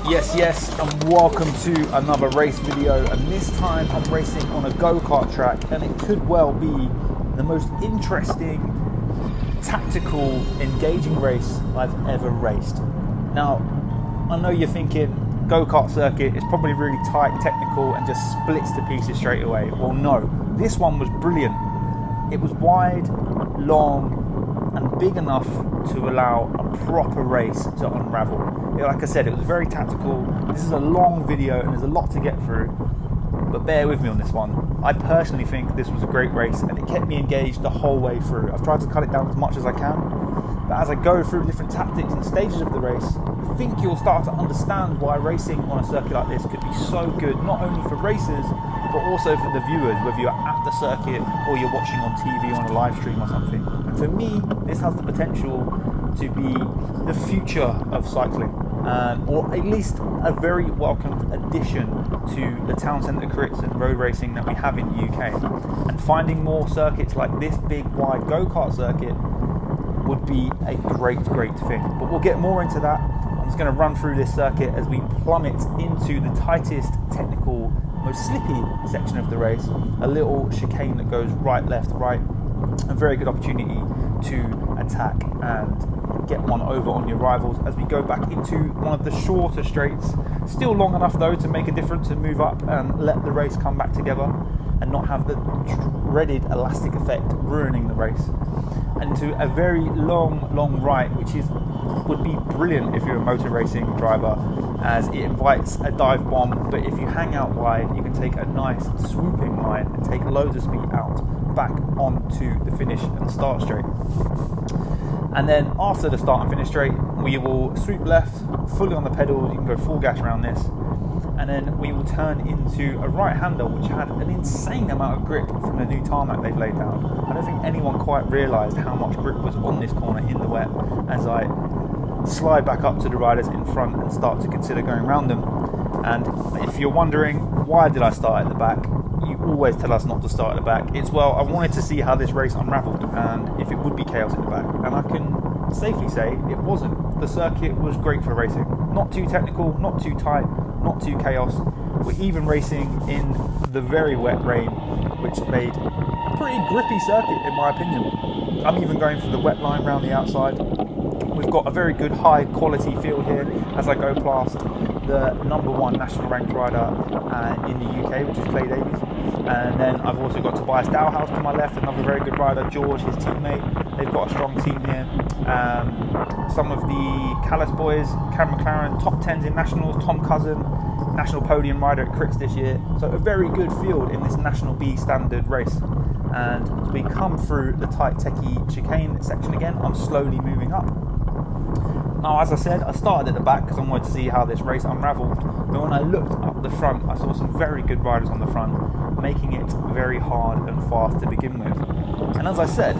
Yes, and welcome to another race video, and this time I'm racing on a go-kart track, and it could well be the most interesting, tactical, engaging race I've ever raced. Now, I know you're thinking, go-kart circuit is probably really tight, technical, and just splits to pieces straight away. Well, no, this one was brilliant. It was wide, long, and big enough to allow a proper race to unravel. Like I said, it was very tactical. This is a long video and there's a lot to get through, but bear with me on this one. I personally think this was a great race and it kept me engaged the whole way through. I've tried to cut it down as much as I can, but as I go through different tactics and stages of the race, I think you'll start to understand why racing on a circuit like this could be so good, not only for racers, but also for the viewers, whether you're at the circuit or you're watching on TV on a live stream or something. And for me, this has the potential to be the future of cycling, or at least a very welcomed addition to the town centre crits and road racing that we have in the UK. And finding more circuits like this big, wide go-kart circuit would be a great thing. But we'll get more into that. I'm just going to run through this circuit as we plummet into the tightest, technical, most slippy section of the race, a little chicane that goes right, left, right, a very good opportunity to attack and get one over on your rivals as we go back into one of the shorter straights, still long enough though to make a difference and move up and let the race come back together and not have the dreaded elastic effect ruining the race, and to a very long right, which would be brilliant if you're a motor racing driver, as it invites a dive bomb, but if you hang out wide you can take a nice swooping line and take loads of speed out back onto the finish and start straight. And then after the start and finish straight, we will sweep left, fully on the pedals, you can go full gas around this, and then we will turn into a right-hander which had an insane amount of grip from the new tarmac they've laid down. I don't think anyone quite realised how much grip was on this corner in the wet as I slide back up to the riders in front and start to consider going around them. And if you're wondering, why did I start at the back? You always tell us not to start at the back. It's, well, I wanted to see how this race unravelled and if it would be chaos at the back. And I can safely say it wasn't. The circuit was great for racing. Not too technical, not too tight, not too chaos. We're even racing in the very wet rain, which made a pretty grippy circuit in my opinion. I'm even going for the wet line around the outside. We've got a very good high quality field here as I go past the #1 national ranked rider in the UK, which is Clay Davies. And then I've also got Tobias Dowhouse to my left, another very good rider, George, his teammate. They've got a strong team here. Some of the Callis boys, Cam McLaren, top 10s in nationals, Tom Cousin, national podium rider at Cricks this year. So a very good field in this National B standard race. And as we come through the tight techie chicane section again, I'm slowly moving up. Now, as I said, I started at the back because I wanted to see how this race unravelled, but when I looked up the front, I saw some very good riders on the front, making it very hard and fast to begin with. And as I said,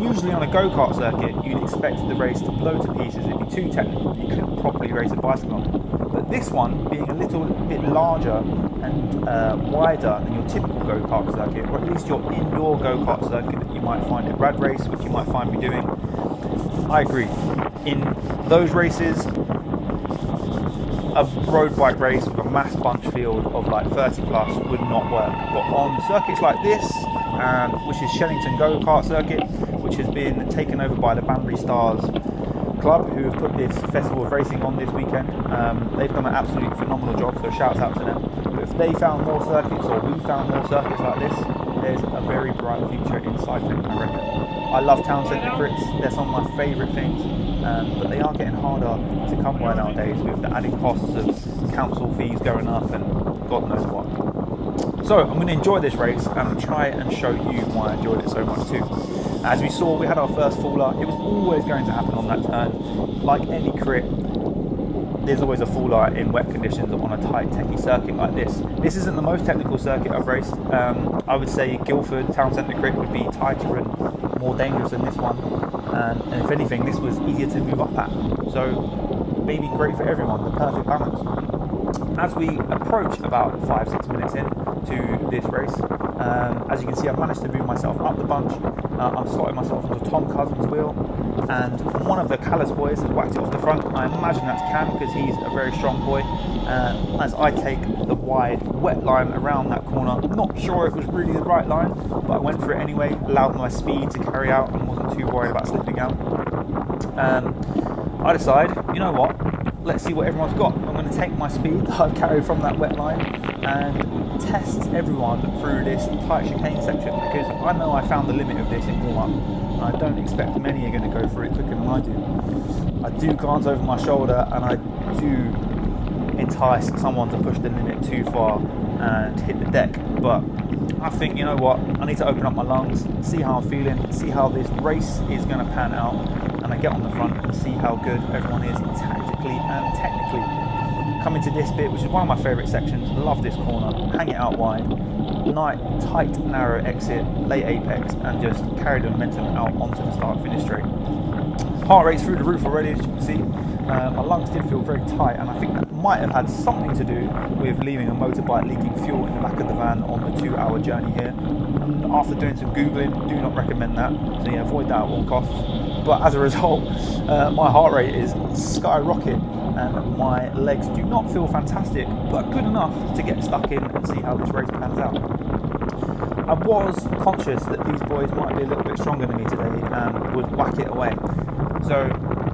usually on a go-kart circuit, you'd expect the race to blow to pieces, it'd be too technical, you couldn't properly race a bicycle on it. But this one, being a little bit larger and wider than your typical go-kart circuit, or at least your indoor go-kart circuit that you might find at Rad Race, which you might find me doing, I agree. In those races, a road bike race with a mass bunch field of like 30 plus would not work. But on circuits like this, which is Shellington Go-Kart Circuit, which has been taken over by the Banbury Stars Club, who have put this festival of racing on this weekend. They've done an absolutely phenomenal job, so shouts out to them. But if they found more circuits, or we found more circuits like this, there's a very bright future in cycling, I reckon. I love town centre crits, they're some of my favourite things, but they are getting harder to come by nowadays with the added costs of council fees going up and God knows what. So I'm going to enjoy this race and try and show you why I enjoyed it so much too. As we saw, we had our first faller. It was always going to happen on that turn. Like any crit, there's always a faller in wet conditions on a tight techie circuit like this. This isn't the most technical circuit I've raced. I would say Guildford Town Centre Crit would be tighter and more dangerous than this one. And if anything, this was easier to move up at. So maybe great for everyone, the perfect balance. As we approach about 5-6 minutes in to this race, as you can see, I've managed to move myself up the bunch. I'm slotting myself onto Tom Cousins' wheel, and one of the Callis boys has whacked it off the front. I imagine that's Cam, because he's a very strong boy. As I take the wide wet line around that corner, not sure it was really the right line, but I went for it anyway, allowed my speed to carry out and wasn't too worried about slipping out. I decide, you know what, let's see what everyone's got. I'm going to take my speed that I've carried from that wet line and test everyone through this tight chicane section, because I know I found the limit of this in warm-up, and I don't expect many are going to go through it quicker than I do. I do glance over my shoulder, and I do entice someone to push the limit too far and hit the deck, but I think, you know what, I need to open up my lungs, see how I'm feeling, see how this race is going to pan out, and I get on the front and see how good everyone is tactically and technically. Coming to this bit, which is one of my favourite sections, love this corner, hang it out wide, tight, narrow exit, late apex, and just carry the momentum out onto the start-finish straight. Heart rate's through the roof already, as you can see. My lungs did feel very tight, and I think that might have had something to do with leaving a motorbike leaking fuel in the back of the van on the 2-hour journey here. After doing some Googling, do not recommend that, so yeah, avoid that at all costs. But as a result, my heart rate is skyrocket, and my legs do not feel fantastic, but good enough to get stuck in and see how this race pans out. I was conscious that these boys might be a little bit stronger than me today and would whack it away. So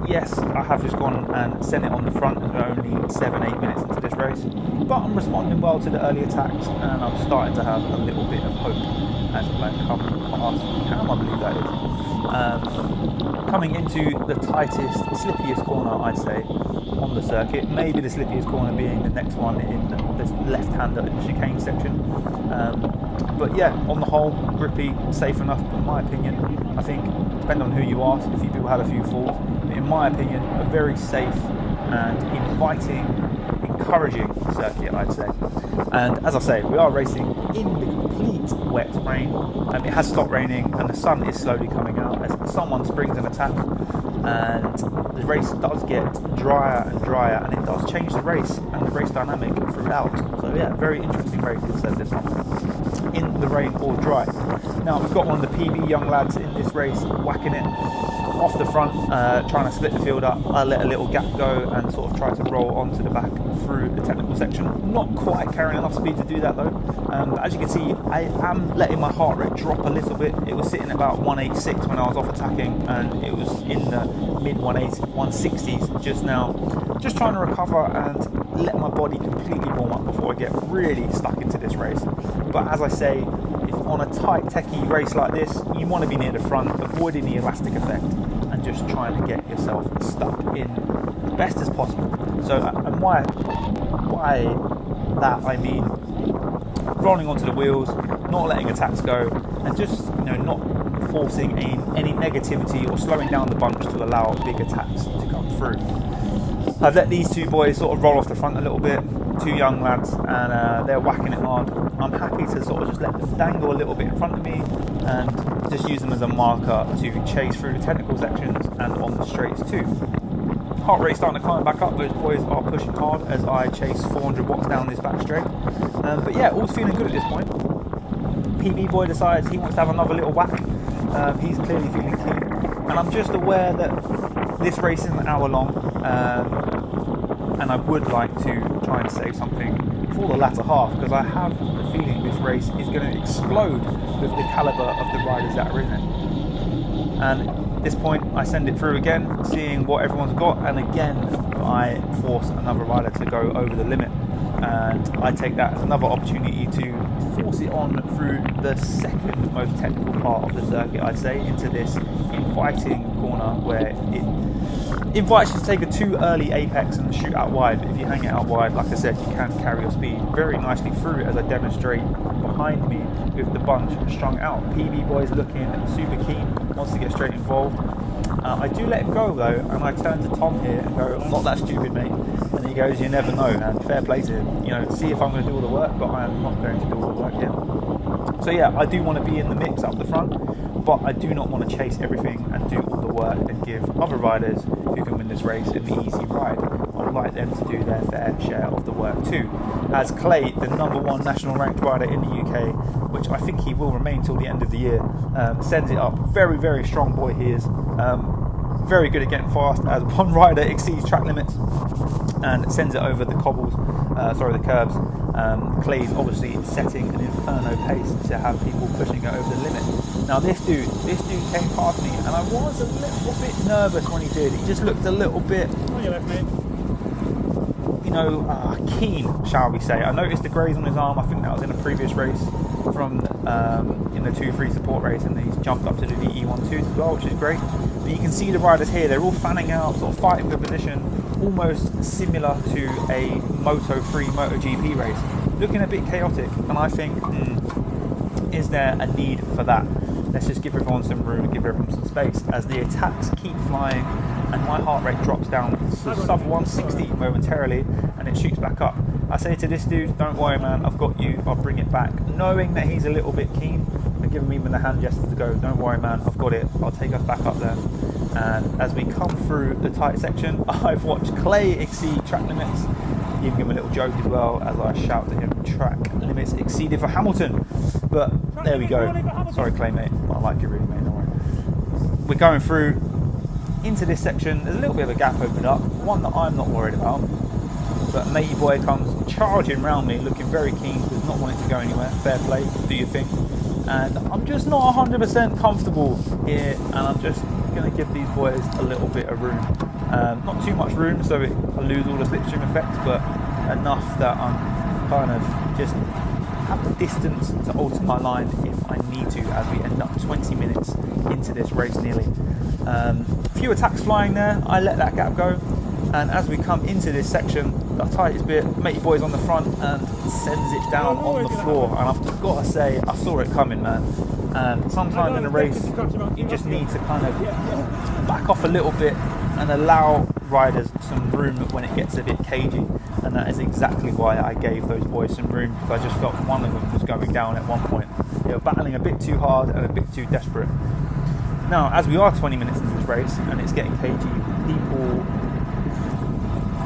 yes, I have just gone and sent it on the front, and we're only 7-8 minutes into this race, but I'm responding well to the early attacks, and I'm starting to have a little bit of hope as I come past Cam, I believe that is. Coming into the tightest, slippiest corner, I'd say, on the circuit. Maybe the slippiest corner being the next one in this left-hander in the chicane section. But yeah, on the whole, grippy, safe enough in my opinion. I think, depending on who you ask, a few people had a few falls. But in my opinion, a very safe and inviting, encouraging circuit, I'd say. And as I say, we are racing in the complete wet rain. It has stopped raining and the sun is slowly coming out as someone springs an attack, and the race does get drier and drier, and it does change the race and the race dynamic throughout. So yeah, very interesting race, it said this one, in the rain or dry. Now we've got one of the PB young lads in this race whacking it off the front, trying to split the field up. I let a little gap go and sort of try to roll onto the back through the technical section. Not quite carrying enough speed to do that though. As you can see, I am letting my heart rate drop a little bit. It was sitting at about 186 when I was off attacking, and it was in the mid 160s just now. Just trying to recover and let my body completely warm up before I get really stuck into this race. But as I say, if on a tight techie race like this, you want to be near the front, avoiding the elastic effect and just trying to get yourself stuck in as best as possible. So, and why that I mean rolling onto the wheels, not letting attacks go, and just, you know, not forcing any negativity or slowing down the bunch to allow big attacks to come through. I've let these two boys sort of roll off the front a little bit, two young lads, and they're whacking it hard. I'm happy to sort of just let them dangle a little bit in front of me and just use them as a marker to chase through the technical sections and on the straights too. Heart rate starting to climb back up. Those boys are pushing hard as I chase 400 watts down this back straight. But yeah, all's feeling good at this point. PB boy decides he wants to have another little whack. He's clearly feeling keen, and I'm just aware that this race is an hour long, and I would like to try and save something for the latter half, because I have the feeling this race is going to explode with the calibre of the riders that are in it. And at this point I send it through again, seeing what everyone's got, and again I force another rider to go over the limit, and I take that as another opportunity to force it on through the second most technical part of the circuit, I'd say, into this inviting corner where it invites you to take a too early apex and shoot out wide. But if you hang it out wide, like I said, you can carry your speed very nicely through, as I demonstrate behind me with the bunch strung out. PB boy's looking super keen, wants to get straight involved. I do let him go though, and I turn to Tom here and go, "I'm not that stupid, mate." And he goes, "You never know," and fair play to him. You know, see if I'm going to do all the work, but I am not going to do all the work here. So yeah, I do want to be in the mix up the front, but I do not want to chase everything and do all the work and give other riders who can win this race an easy ride. I would invite them to do their fair share of the work too. As Clay, the #1 national ranked rider in the UK, which I think he will remain till the end of the year, sends it up. Very, very strong boy he is. Very good at getting fast, as one rider exceeds track limits and sends it over the the curbs. Clay's obviously setting an inferno pace to have people pushing it over the limit. Now this dude came past me, and I was a little bit nervous when he did. He just looked a little bit, keen, shall we say. I noticed the graze on his arm. I think that was in a previous race from in the 2-3 support race, and then he's jumped up to do the E12s as well, which is great. But you can see the riders here, they're all fanning out, sort of fighting for position, almost similar to a Moto3 MotoGP race. Looking a bit chaotic, and I think, is there a need for that? Let's just give everyone some room and give everyone some space as the attacks keep flying and my heart rate drops down to sub 160 momentarily and it shoots back up. I say to this dude, don't worry man, I've got you, I'll bring it back. Knowing that he's a little bit keen, I give him even the hand gesture to go, don't worry man, I've got it, I'll take us back up there. And as we come through the tight section, I've watched Clay exceed track limits, giving him a little joke as well as I shout to him, track limits exceeded for Hamilton. But there we go. Sorry Clay mate, I like you really mate, don't worry. We're going through into this section, there's a little bit of a gap opened up, one that I'm not worried about. But matey boy comes charging round me, looking very keen, does not want it to go anywhere. Fair play, do your thing. And I'm just not 100% comfortable here, and I'm just going to give these boys a little bit of room. Not too much room, so I lose all the slipstream effect, but enough that I'm kind of just have the distance to alter my line if I need to, as we end up 20 minutes into this race nearly. A few attacks flying there, I let that gap go. And as we come into this section, the tightest bit, matey boy's on the front and sends it down on the floor. And I've got to say, I saw it coming, man. And sometimes in a race, you just need to kind of back off a little bit and allow riders some room when it gets a bit cagey. And that is exactly why I gave those boys some room, because I just felt one of them was going down at one point. They were battling a bit too hard and a bit too desperate. Now, as we are 20 minutes into this race and it's getting cagey,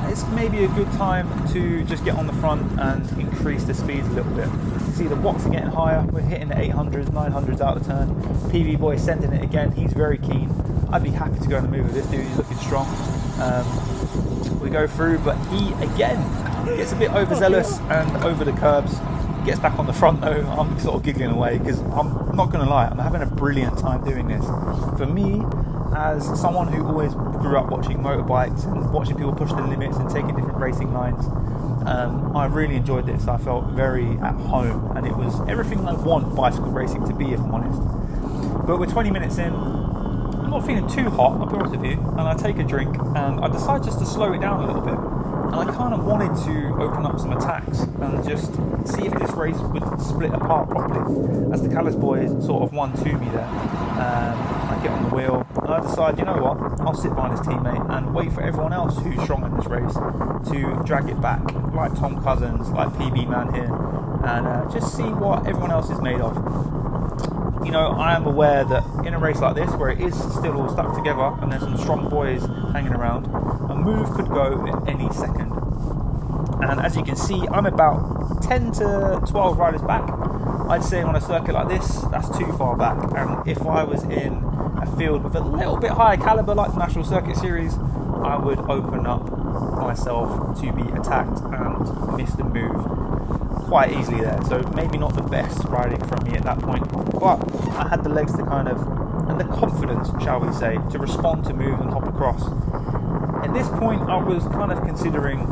it's maybe a good time to just get on the front and increase the speeds a little bit. You see the watts are getting higher, we're hitting the 800s, 900s out of the turn. PV boy sending it again, he's very keen. I'd be happy to go on the move with this dude, he's looking strong. We go through, but he again gets a bit overzealous and over the curbs. Gets back on the front though. I'm sort of giggling away because I'm not going to lie, I'm having a brilliant time doing this. For me, as someone who always grew up watching motorbikes and watching people push the limits and taking different racing lines, I really enjoyed this. I felt very at home and it was everything I want bicycle racing to be, if I'm honest. But we're 20 minutes in, I'm not feeling too hot, I'll be honest with you, and I take a drink and I decide just to slow it down a little bit. And I kind of wanted to open up some attacks and just see if this race would split apart properly. As the Callis boys sort of won to me there, I get on the wheel and I decide, you know what, I'll sit behind his teammate and wait for everyone else who's strong in this race to drag it back, like Tom Cousins, like PB Man here, and just see what everyone else is made of. You know, I am aware that in a race like this, where it is still all stuck together and there's some strong boys hanging around, a move could go at any second. And as you can see, I'm about 10 to 12 riders back. I'd say on a circuit like this, that's too far back. And if I was in a field with a little bit higher caliber, like the National Circuit Series, I would open up myself to be attacked and miss the move quite easily there. So maybe not the best riding from me at that point, but I had the legs to kind of, and the confidence, shall we say, to respond to move and hop across. At this point, I was kind of considering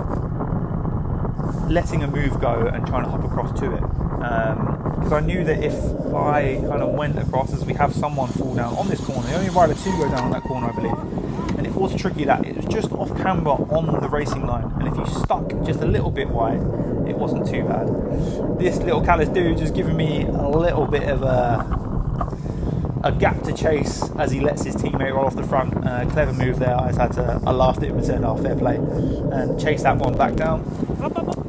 letting a move go and trying to hop across to it. Because I knew that if I kind of went across, as we have someone fall down on this corner, the only rider to go down on that corner, I believe. And it was tricky that it was just off camber on the racing line. And if you stuck just a little bit wide, it wasn't too bad. This little Callis dude just giving me a little bit of a gap to chase as he lets his teammate roll off the front. Clever move there. I laughed at him and said, oh, fair play. And chase that one back down.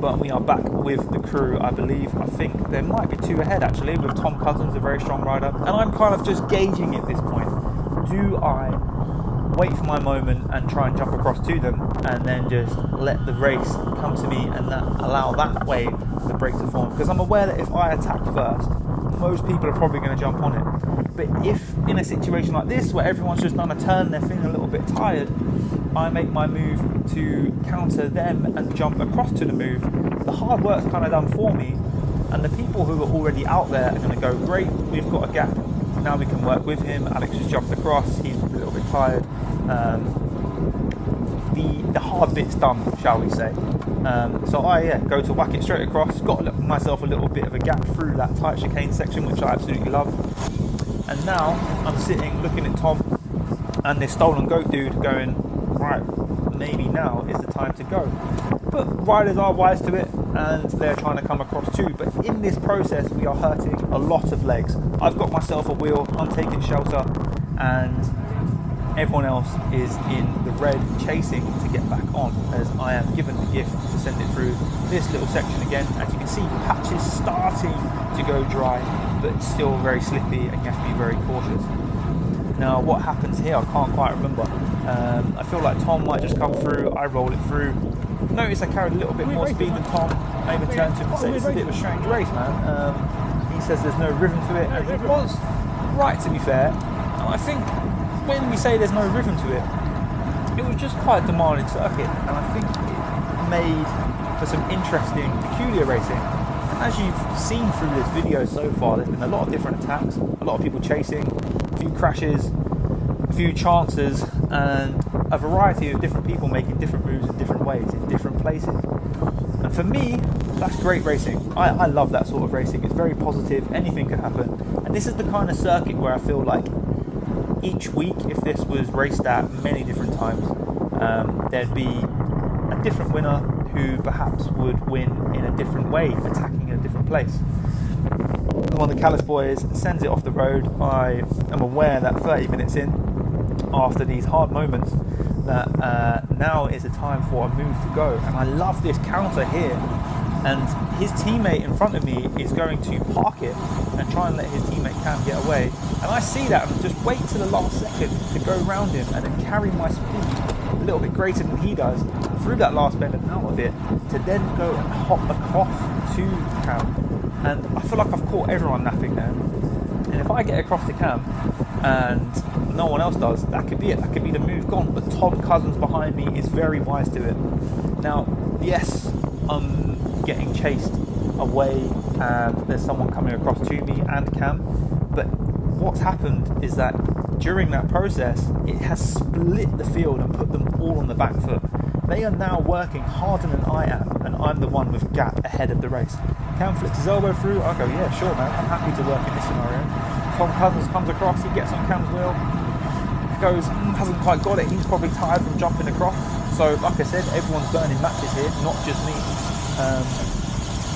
But we are back with the crew, I believe. I think there might be two ahead actually, with Tom Cousins, a very strong rider. And I'm kind of just gauging at this point. Do I wait for my moment and try and jump across to them, and then just let the race come to me and allow that way the break to form. Because I'm aware that if I attack first, most people are probably going to jump on it. But if in a situation like this where everyone's just done a turn, they're feeling a little bit tired, I make my move to counter them and jump across to the move. The hard work's kind of done for me, and the people who are already out there are going to go, great, we've got a gap, now we can work with him. Alex just jumped across, he's a little bit tired. The hard bit's done, shall we say. So I go to whack it straight across, got myself a little bit of a gap through that tight chicane section, which I absolutely love. And now I'm sitting looking at Tom and this stolen goat dude going, right, maybe now is the time to go. But riders are wise to it and they're trying to come across too. But in this process, we are hurting a lot of legs. I've got myself a wheel, I'm taking shelter, and everyone else is in the red chasing to get back on, as I am given the gift to send it through this little section again. As you can see, patches starting to go dry, but still very slippy, and you have to be very cautious. Now, what happens here, I can't quite remember. I feel like Tom might just come through, I roll it through. Notice I carried a little bit more speed than Tom. I even turned to him and said, it's a bit of a strange race, man. He says there's no rhythm to it, and he was right, to be fair. And I think when we say there's no rhythm to it, it was just quite a demanding circuit, and I think it made for some interesting, peculiar racing. And as you've seen through this video so far, there's been a lot of different attacks, a lot of people chasing, a few crashes, a few chances, and a variety of different people making different moves in different ways, in different places. And for me, that's great racing. I love that sort of racing. It's very positive, anything can happen. And this is the kind of circuit where I feel like each week, if this was raced at many different times, there'd be a different winner who perhaps would win in a different way, attacking in a different place. One of the Callis boys sends it off the road. I am aware that 30 minutes in, after these hard moments, that now is the time for a move to go. And I love this counter here. And his teammate in front of me is going to park it and try and let his teammate Cam get away. And I see that and just wait to the last second to go around him and then carry my speed a little bit greater than he does through that last bend and out of it, to then go and hop across to Cam. And I feel like I've caught everyone napping there. And if I get across to Cam and no one else does, that could be it. That could be the move gone. But Tom Cousins behind me is very wise to it. Now, yes, I'm getting chased away and there's someone coming across to me and Cam. But what's happened is that during that process, it has split the field and put them all on the back foot. They are now working harder than I am, and I'm the one with gap ahead of the race. Cam flicks his elbow through. I go, yeah, sure, man. I'm happy to work in this scenario. Tom Cousins comes across. He gets on Cam's wheel. Goes, hasn't quite got it. He's probably tired from jumping across. So, like I said, everyone's burning matches here, not just me.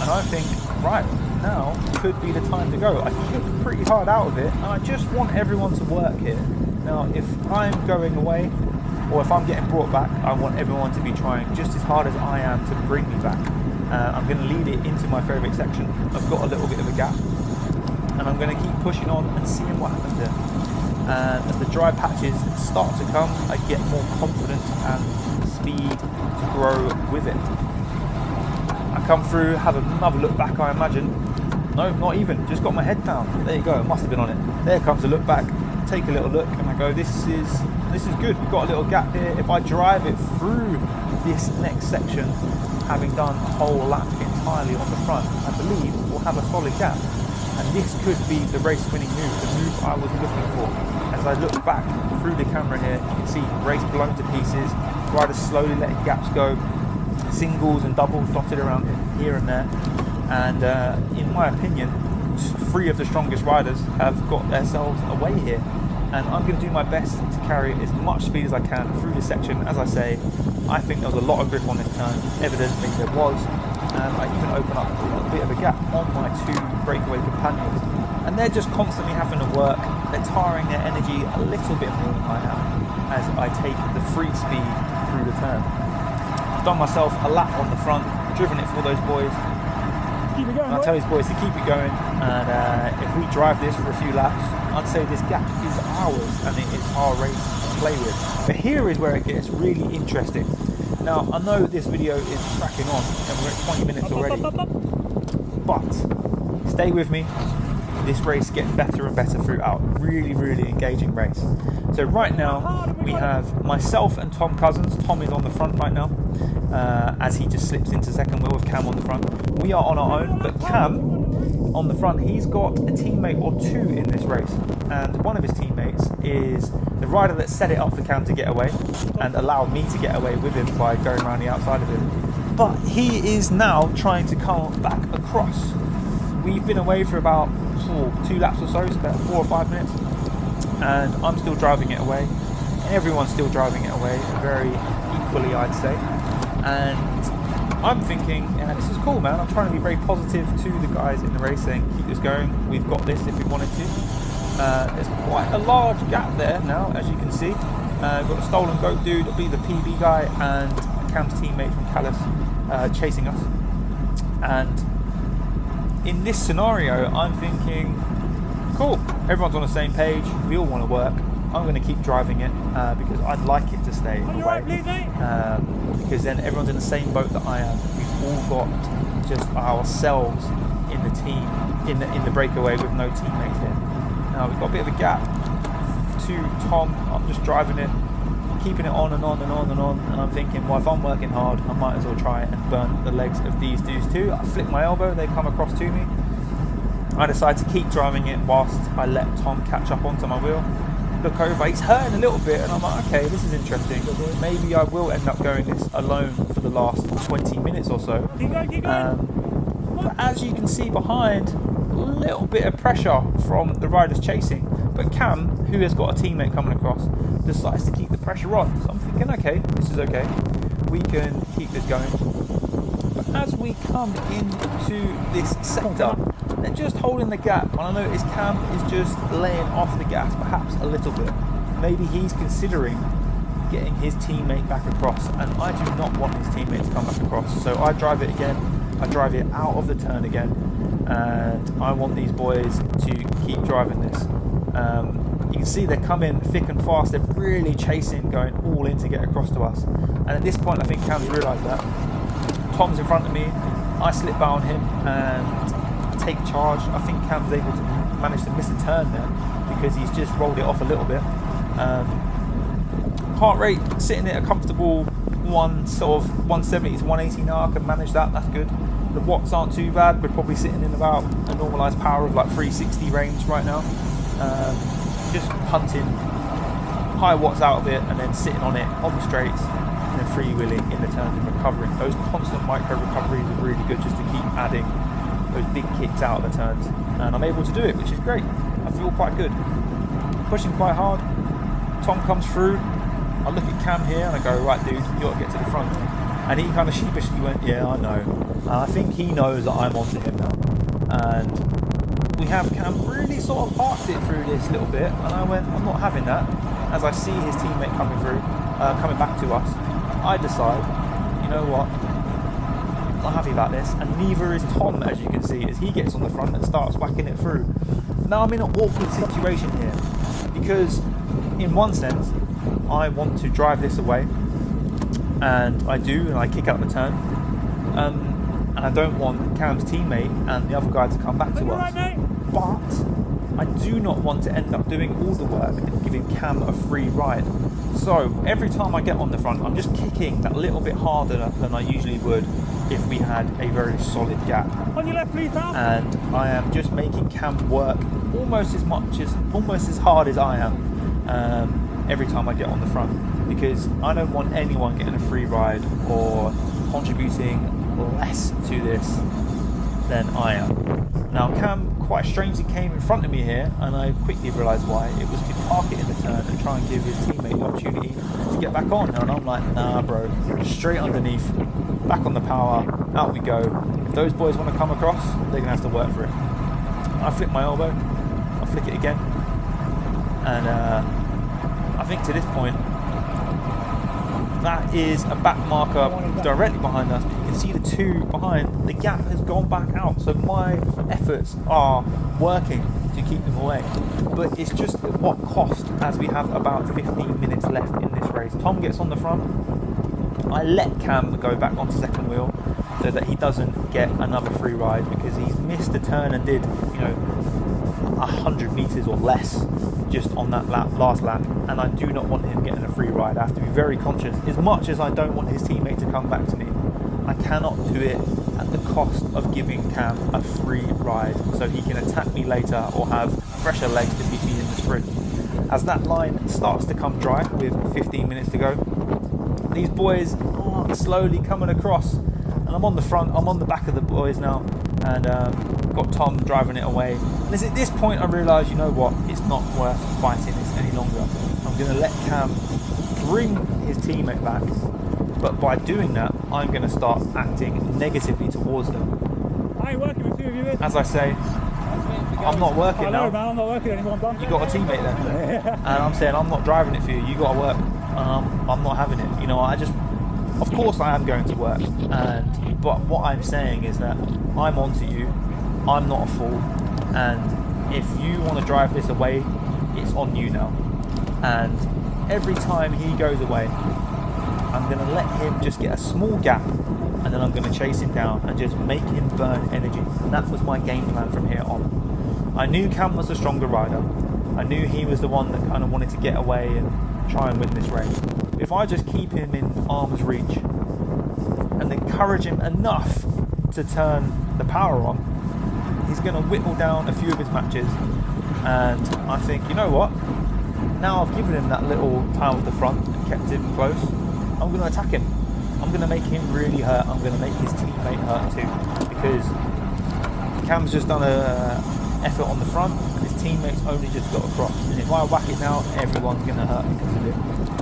And I think, right, now could be the time to go. I kicked pretty hard out of it, and I just want everyone to work here. Now, if I'm going away, or if I'm getting brought back, I want everyone to be trying just as hard as I am to bring me back. I'm going to lead it into my favourite section. I've got a little bit of a gap, and I'm going to keep pushing on and seeing what happens there. And as the dry patches start to come, I get more confidence and speed to grow with it. I come through, have another look back, I imagine. No, not even, just got my head down. There you go, it must have been on it. There comes a look back, take a little look, and I go, this is good. We've got a little gap here. If I drive it through this next section, having done a whole lap entirely on the front, I believe we'll have a solid gap. And this could be the race-winning move, the move I was looking for. As I look back through the camera here, you can see race blown to pieces, riders slowly letting gaps go, singles and doubles dotted around here and there. And in my opinion, 3 of the strongest riders have got themselves away here. And I'm going to do my best to carry as much speed as I can through this section. As I say, I think there was a lot of grip on this turn. Evidently there was. And I even open up a bit of a gap on my 2 breakaway companions. And they're just constantly having to work. They're tiring their energy a little bit more than I am as I take the free speed through the turn. I've done myself a lap on the front, driven it for those boys. Keep it going, I'll tell these boys to keep it going, and if we drive this for a few laps, I'd say this gap is ours and it is our race. play with. But here is where it gets really interesting. Now, I know this video is cracking on and we're at 20 minutes already, but stay with me. This race gets better and better throughout. Really, really engaging race. So right now, we have myself and Tom Cousins. Tom is on the front right now, as he just slips into second wheel with Cam on the front. We are on our own, but Cam, on the front, he's got a teammate or two in this race. And one of his teammates is the rider that set it up for Cam to get away and allowed me to get away with him by going around the outside of him. But he is now trying to come back across. We've been away for about 2 laps or so, it's about 4 or 5 minutes, and I'm still driving it away, and everyone's still driving it away very equally, I'd say. And I'm thinking, yeah, this is cool, man. I'm trying to be very positive to the guys in the race, saying keep this going, we've got this if we wanted to. There's quite a large gap there now, as you can see. Got a stolen goat dude, it'll be the PB guy, and Cam's teammate from Calais chasing us. And in this scenario, I'm thinking, cool, everyone's on the same page, we all want to work. I'm going to keep driving it because I'd like it to stay away. Because then everyone's in the same boat that I am. We've all got just ourselves in the team, in the breakaway with no teammates here. Now we've got a bit of a gap to Tom. I'm just driving it, keeping it on and on and on and on, and I'm thinking, well, if I'm working hard, I might as well try and burn the legs of these dudes too. I flick my elbow, they come across to me. I decide to keep driving it whilst I let Tom catch up onto my wheel. Look over, he's hurting a little bit, and I'm like, okay, this is interesting. Maybe I will end up going this alone for the last 20 minutes or so. But as you can see behind, a little bit of pressure from the riders chasing. But Cam, who has got a teammate coming across, decides to keep the pressure on. So I'm thinking, okay, this is okay. We can keep this going. But as we come into this sector, they're just holding the gap. And I notice Cam is just laying off the gas, perhaps a little bit. Maybe he's considering getting his teammate back across. And I do not want his teammate to come back across. So I drive it again. I drive it out of the turn again. And I want these boys to keep driving this. You can see they're coming thick and fast. They're really chasing, going all in to get across to us. And at this point, I think Cam's realised that. Tom's in front of me. I slip by on him and take charge. I think Cam's able to manage to miss a turn there because he's just rolled it off a little bit. Heart rate sitting at a comfortable 170 to 180 now. I can manage that. That's good. The watts aren't too bad. We're probably sitting in about a normalised power of like 360 range right now. Just punting high watts out of it and then sitting on it on the straights and then freewheeling in the turns and recovering. Those constant micro recoveries are really good just to keep adding those big kicks out of the turns, and I'm able to do it, which is great. I feel quite good. Pushing quite hard. Tom comes through. I look at Cam here and I go, right dude, you got to get to the front. And he kind of sheepishly went, yeah, I know. And I think he knows that I'm onto him now. And we have Cam really sort of parked it through this little bit, and I went, I'm not having that. As I see his teammate coming through, coming back to us, I decide, you know what, I'm not happy about this, and neither is Tom, as you can see, as he gets on the front and starts whacking it through. Now I'm in an awkward situation here, because in one sense, I want to drive this away, and I do, and I kick out the turn, and I don't want Cam's teammate and the other guy to come back to us. But I do not want to end up doing all the work and giving Cam a free ride. So every time I get on the front, I'm just kicking that little bit harder than I usually would if we had a very solid gap. On your left, please, pal. And I am just making Cam work almost as hard as I am every time I get on the front, because I don't want anyone getting a free ride or contributing less to this than I am. Now Cam quite strangely came in front of me here, and I quickly realised why. It was to park it in the turn and try and give his teammate the opportunity to get back on. And I'm like, nah bro, straight underneath, back on the power, out we go. If those boys want to come across, they're going to have to work for it. I flick my elbow, I flick it again, and I think to this point, that is a back marker directly behind us. You can can see the two behind, the gap has gone back out. So my efforts are working to keep them away. But it's just at what cost, as we have about 15 minutes left in this race. Tom gets on the front. I let Cam go back onto second wheel so that he doesn't get another free ride, because he's missed a turn and did, 100 meters or less just on that last lap, and I do not want him getting a free ride. I have to be very conscious. As much as I don't want his teammate to come back to me, I cannot do it at the cost of giving Cam a free ride so he can attack me later or have fresher legs to beat me in the sprint. As that line starts to come dry with 15 minutes to go, these boys are slowly coming across, and I'm on the front, I'm on the back of the boys now, and got Tom driving it away. And it's at this point I realise, you know what, it's not worth fighting this any longer. I'm going to let Cam bring his teammate back, but by doing that, I'm going to start acting negatively towards them. I ain't working with two of you. As I say, I'm not working now. Man, I'm not working anymore. I'm done. You got a teammate there, and I'm saying I'm not driving it for you. You got to work. I'm not having it. Of course I am going to work, but what I'm saying is that I'm onto you. I'm not a fool, and if you want to drive this away, it's on you now. And every time he goes away, I'm going to let him just get a small gap, and then I'm going to chase him down and just make him burn energy. And that was my game plan from here on. I knew Cam was the stronger rider. I knew he was the one that kind of wanted to get away and try and win this race. If I just keep him in arm's reach and encourage him enough to turn the power on, he's going to whittle down a few of his matches. And I think, you know what? Now I've given him that little pound at the front and kept him close, I'm going to attack him. I'm going to make him really hurt. I'm going to make his teammate hurt too, because Cam's just done an effort on the front and his teammates only just got across. And if I whack it now, everyone's going to hurt because of it.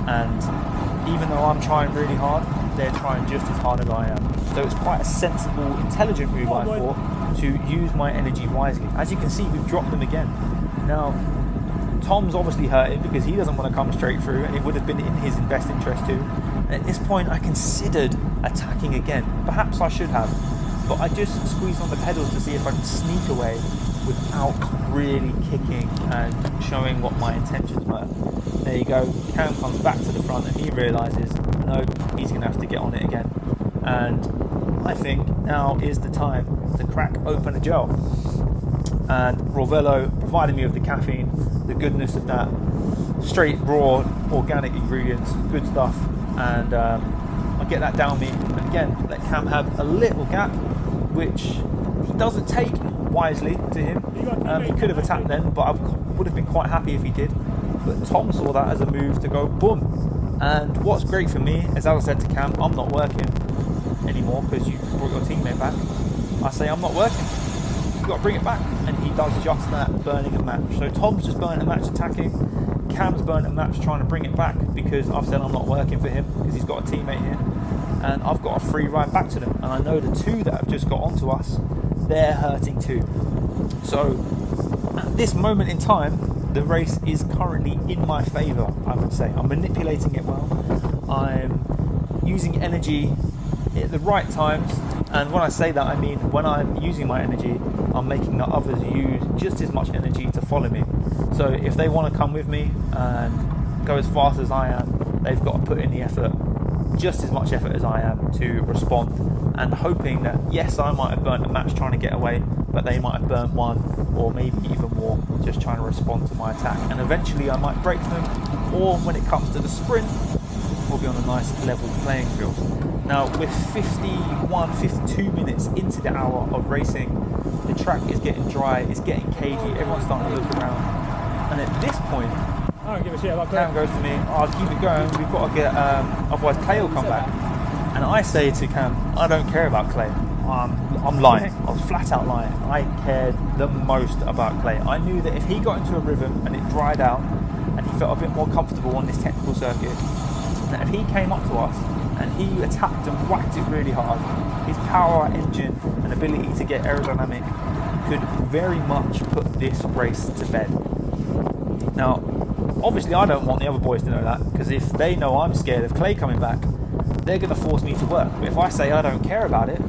And even though I'm trying really hard, they're trying just as hard as I am. So it's quite a sensible, intelligent move I thought to use my energy wisely. As you can see, we've dropped them again. Now, Tom's obviously hurting because he doesn't want to come straight through, and it would have been in his best interest too. And at this point, I considered attacking again. Perhaps I should have, but I just squeezed on the pedals to see if I could sneak away without really kicking and showing what my intentions were. There you go. Cam comes back to the front and he realises, no, he's going to have to get on it again. And I think now is the time to crack open a gel. And Rovello provided me with the caffeine, the goodness of that, straight raw organic ingredients, good stuff. And I get that down me, and again let Cam have a little gap, which he doesn't take wisely to him. He could have attacked then, but I would have been quite happy if he did. But Tom saw that as a move to go boom. And what's great for me is, as I said to Cam, I'm not working anymore because you brought your teammate back. I say I'm not working. You've got to bring it back, and he does just that, burning a match. So Tom's just burning a match attacking. Cam's burning a match trying to bring it back because I've said I'm not working for him because he's got a teammate here, and I've got a free ride back to them. And I know the two that have just got onto us, they're hurting too. So at this moment in time, the race is currently in my favour, I would say. I'm manipulating it well. I'm using energy at the right times, and when I say that, I mean when I'm using my energy, I'm making the others use just as much energy to follow me. So if they want to come with me and go as fast as I am, they've got to put in the effort, just as much effort as I am, to respond, and hoping that, yes, I might have burnt a match trying to get away, but they might have burnt one, or maybe even more, just trying to respond to my attack. And eventually I might break them, or when it comes to the sprint, we'll be on a nice level playing field. Now, with 52 minutes into the hour of racing, the track is getting dry, it's getting cagey, everyone's starting to look around. And at this point, I don't give a shit about Clay. Cam goes to me, I'll keep it going, we've got to get, otherwise Clay will come back. And I say to Cam, I don't care about Clay. I'm lying. I was flat out lying. I cared the most about Clay. I knew that if he got into a rhythm and it dried out and he felt a bit more comfortable on this technical circuit, that if he came up to us and he attacked and whacked it really hard, his power engine and ability to get aerodynamic could very much put this race to bed. Now, obviously I don't want the other boys to know that, because if they know I'm scared of Clay coming back, they're going to force me to work. But if I say I don't care about it,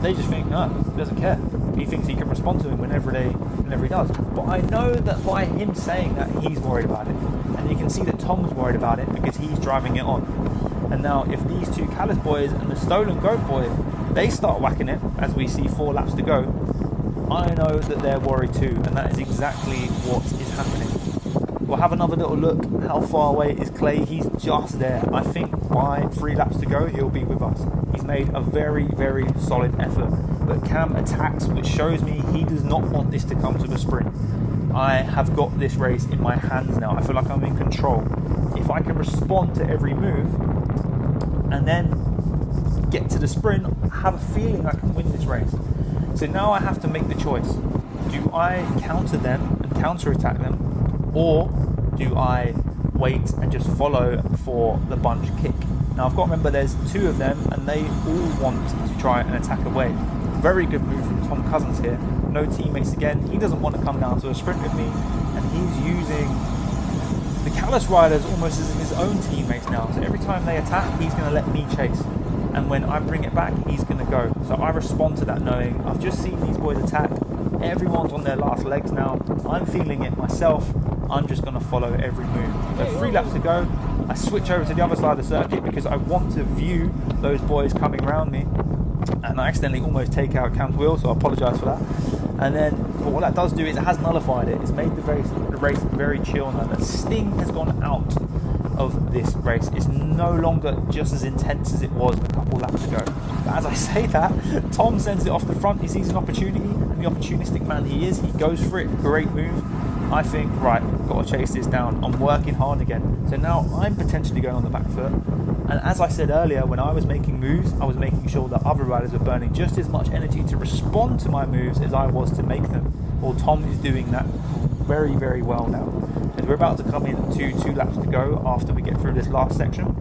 they just think, no, he doesn't care. He thinks he can respond to him whenever he does. But I know that by him saying that, he's worried about it. And you can see that Tom's worried about it because he's driving it on. And now if these two Callus boys and the stolen goat boy, they start whacking it as we see 4 laps to go, I know that they're worried too, and that is exactly what is happening. We'll have another little look. How far away is Clay? He's just there. I think by 3 laps to go, he'll be with us. He's made a very, very solid effort. But Cam attacks, which shows me he does not want this to come to a sprint. I have got this race in my hands now. I feel like I'm in control. If I can respond to every move and then get to the sprint, I have a feeling I can win this race. So now I have to make the choice. Do I counter them and counter-attack them, or do I wait and just follow for the bunch kick? Now I've got to remember there's 2 of them and they all want to try and attack away. Very good move from Tom Cousins here. No teammates again. He doesn't want to come down to a sprint with me, and he's using the Callus riders almost as his own teammates now. So every time they attack, he's going to let me chase. And when I bring it back, he's going to go. So I respond to that knowing I've just seen these boys attack. Everyone's on their last legs now. I'm feeling it myself. I'm just going to follow every move. So 3 laps to go. I switch over to the other side of the circuit because I want to view those boys coming around me. And I accidentally almost take out Cam's wheel, so I apologise for that. And then, but what that does do is it has nullified it. It's made the race very chill now. The sting has gone out of this race. It's no longer just as intense as it was a couple laps ago. But as I say that, Tom sends it off the front. He sees an opportunity, and the opportunistic man he is, he goes for it. Great move. I think, right, got to chase this down. I'm working hard again. So now I'm potentially going on the back foot. And as I said earlier, when I was making moves, I was making sure that other riders were burning just as much energy to respond to my moves as I was to make them. Well, Tom is doing that very, very well now. And we're about to come in to 2 laps to go after we get through this last section.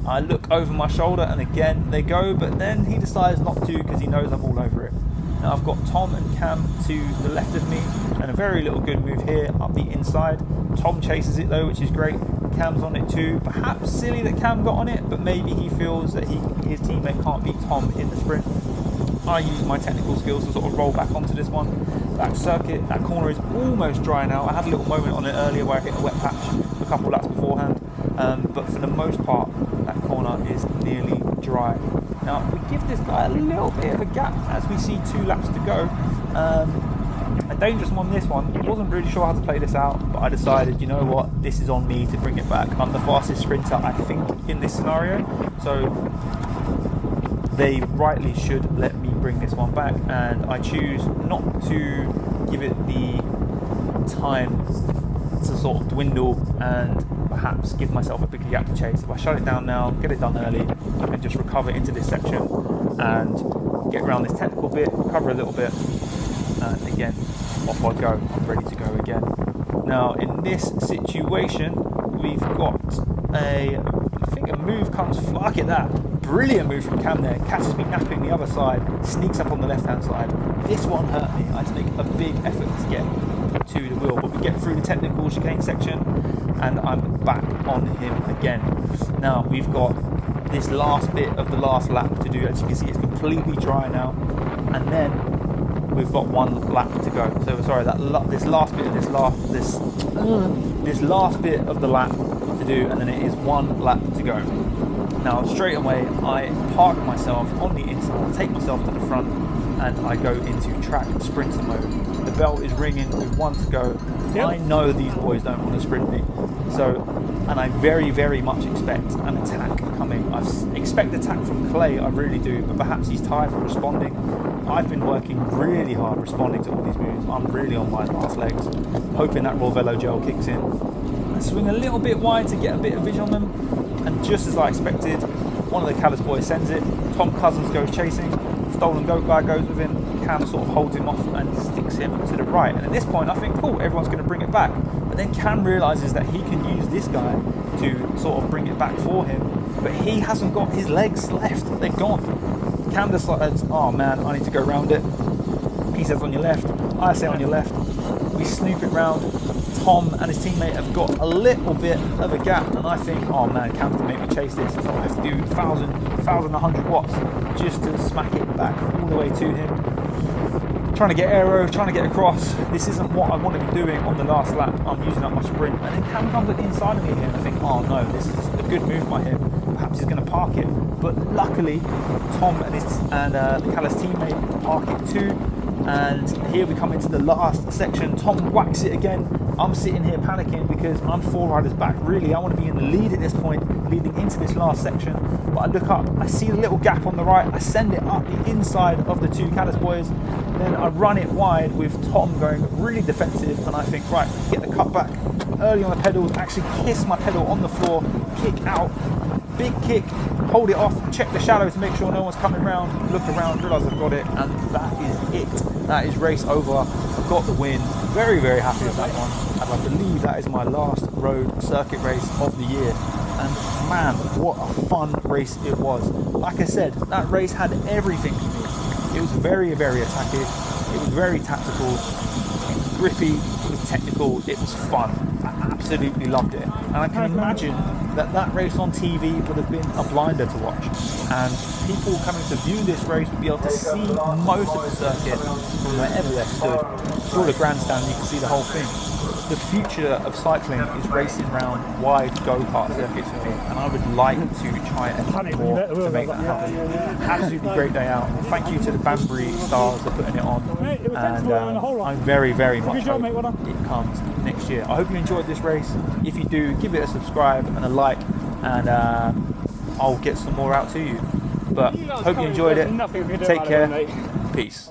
I look over my shoulder and again they go, but then he decides not to because he knows I'm all over it. Now I've got Tom and Cam to the left of me, and a very little good move here up the inside. Tom chases it though, which is great. Cam's on it too. Perhaps silly that Cam got on it, but maybe he feels that his teammate can't beat Tom in the sprint. I use my technical skills to sort of roll back onto this one. Back circuit, that corner is almost dry now. I had a little moment on it earlier where I hit a wet patch a couple laps beforehand, but for the most part, that corner is nearly dry. Now, we give this guy a little bit of a gap as we see 2 laps to go. A dangerous one, this one. I wasn't really sure how to play this out, but I decided, you know what, this is on me to bring it back. I'm the fastest sprinter, I think, in this scenario. So they rightly should let me bring this one back, and I choose not to give it the time to sort of dwindle and perhaps give myself a bigger gap to chase. If I shut it down now, get it done early, I can just recover into this section and get around this technical bit, recover a little bit, and again, off I go. I'm ready to go again. Now, in this situation, we've got I think a move comes, look at that. Brilliant move from Cam there, catches me napping the other side, sneaks up on the left hand side. This one hurt me. I had to make a big effort to get to the wheel, but we get through the technical chicane section and I'm back on him again. Now we've got this last bit of the last lap to do. As you can see, it's completely dry now, and then we've got 1 lap to go. So sorry, this last bit of the lap to do, and then it is 1 lap to go. Now straight away I park myself on the inside, take myself to the front, and I go into track sprinter mode. The bell is ringing with 1 to go. Yep. I know these boys don't want to sprint me, and I very, very much expect an attack coming. I expect attack from Clay, I really do, but perhaps he's tired from responding. I've been working really hard responding to all these moves. I'm really on my last legs, hoping that raw velo gel kicks in. I swing a little bit wide to get a bit of vision on them, and just as I expected, one of the Callus boys sends it. Tom Cousins goes chasing, stolen goat guy goes with him, Cam sort of holds him off and sticks him to the right. And at this point I think, cool, everyone's going to bring it back. But then Cam realises that he can use this guy to sort of bring it back for him, but he hasn't got his legs left, they're gone. Cam decides, oh man, I need to go around it. He says on your left, I say on your left. We snoop it round, Tom and his teammate have got a little bit of a gap, and I think, oh man, Cam can make me chase this, so I have to do 1,100 watts just to smack it back all the way to him. Trying to get aero, trying to get across. This isn't what I want to be doing on the last lap. I'm using up my sprint, and then Cam comes at the inside of me here, and I think, oh no, this is a good move by him. Perhaps he's going to park it, but luckily Tom and the Callis teammate park it too. And here we come into the last section. Tom whacks it again. I'm sitting here panicking because I'm 4 riders back. Really, I want to be in the lead at this point, leading into this last section. But I look up, I see a little gap on the right. I send it up the inside of the 2 Callis boys. Then I run it wide with Tom going really defensive. And I think, right, get the cut back early on the pedals, actually kiss my pedal on the floor, kick out, big kick, hold it off, check the shadow to make sure no one's coming around, look around, realise I've got it, and that is it. That is race over. I've got the win. Very, very happy with that one. And I believe that is my last road circuit race of the year. And man, what a fun race it was. Like I said, that race had everything for me. It was very, very attacking. It was very tactical. It was grippy. It was technical. It was fun. I absolutely loved it. And I can imagine that race on TV would have been a blinder to watch, and people coming to view this race would be able to see most of the circuit from wherever they stood. Through the grandstand, you can see the whole thing. The future of cycling is racing around wide go-kart circuits for me, and I would like to try and more to make that happen. Absolutely great day out. Thank you to the Banbury Stars for putting it on, and I'm very, very much hope it comes next year. I hope you enjoyed this race. If you do, give it a subscribe and a like, and I'll get some more out to you. But hope you enjoyed it. Take care. Peace.